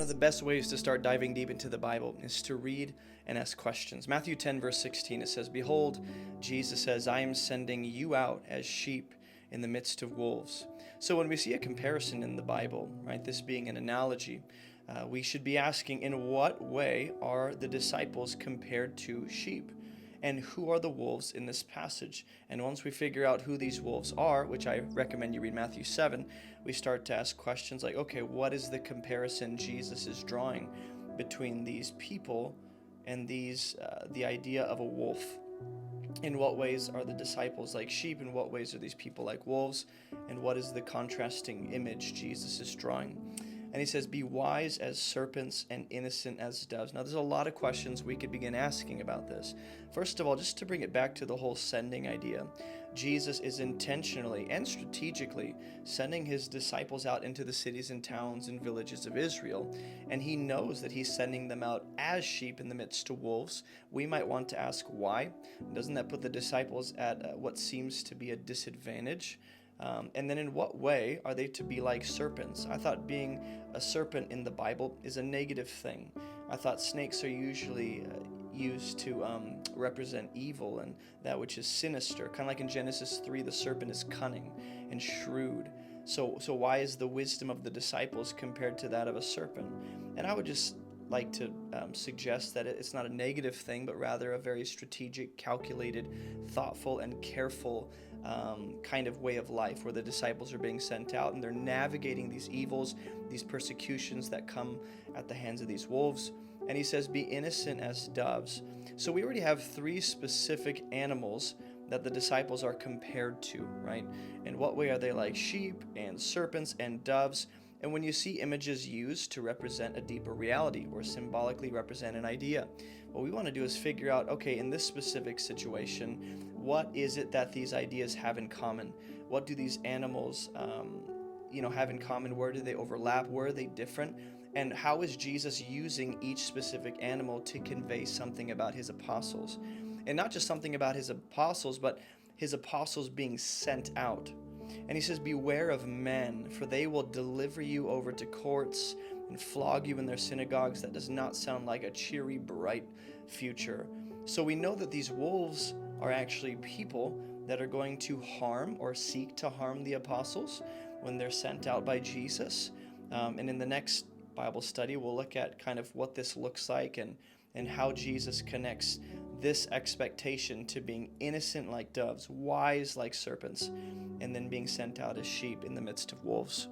the best ways to start diving deep into the Bible is to read and ask questions. Matthew 10, verse 16, it says, "Behold," Jesus says, "I am sending you out as sheep in the midst of wolves." So when we see a comparison in the Bible, right, this being an analogy, we should be asking, in what way are the disciples compared to sheep? And who are the wolves in this passage? And once we figure out who these wolves are, which I recommend you read Matthew 7, we start to ask questions like, okay, what is the comparison Jesus is drawing between these people and the idea of a wolf? In what ways are the disciples like sheep? In what ways are these people like wolves? And what is the contrasting image Jesus is drawing? And he says, "Be wise as serpents and innocent as doves." Now, there's a lot of questions we could begin asking about this. First of all, just to bring it back to the whole sending idea, Jesus is intentionally and strategically sending his disciples out into the cities and towns and villages of Israel. And he knows that he's sending them out as sheep in the midst of wolves. We might want to ask why. Doesn't that put the disciples at what seems to be a disadvantage? And then in what way are they to be like serpents? I thought being a serpent in the Bible is a negative thing. I thought snakes are usually used to represent evil and that which is sinister. Kind of like in Genesis 3, the serpent is cunning and shrewd. So why is the wisdom of the disciples compared to that of a serpent? And I would just like to suggest that it's not a negative thing, but rather a very strategic, calculated, thoughtful, and careful kind of way of life where the disciples are being sent out and they're navigating these evils, these persecutions that come at the hands of these wolves. And he says, "Be innocent as doves." So we already have three specific animals that the disciples are compared to, right? In what way are they like sheep and serpents and doves? And when you see images used to represent a deeper reality or symbolically represent an idea, what we want to do is figure out, okay, in this specific situation, what is it that these ideas have in common? What do these animals, have in common? Where do they overlap? Where are they different? And how is Jesus using each specific animal to convey something about his apostles? And not just something about his apostles, but his apostles being sent out. And he says, "Beware of men, for they will deliver you over to courts and flog you in their synagogues." That does not sound like a cheery, bright future. So we know that these wolves are actually people that are going to harm or seek to harm the apostles when they're sent out by Jesus. And in the next Bible study, we'll look at kind of what this looks like and how Jesus connects this expectation to being innocent like doves, wise like serpents, and then being sent out as sheep in the midst of wolves.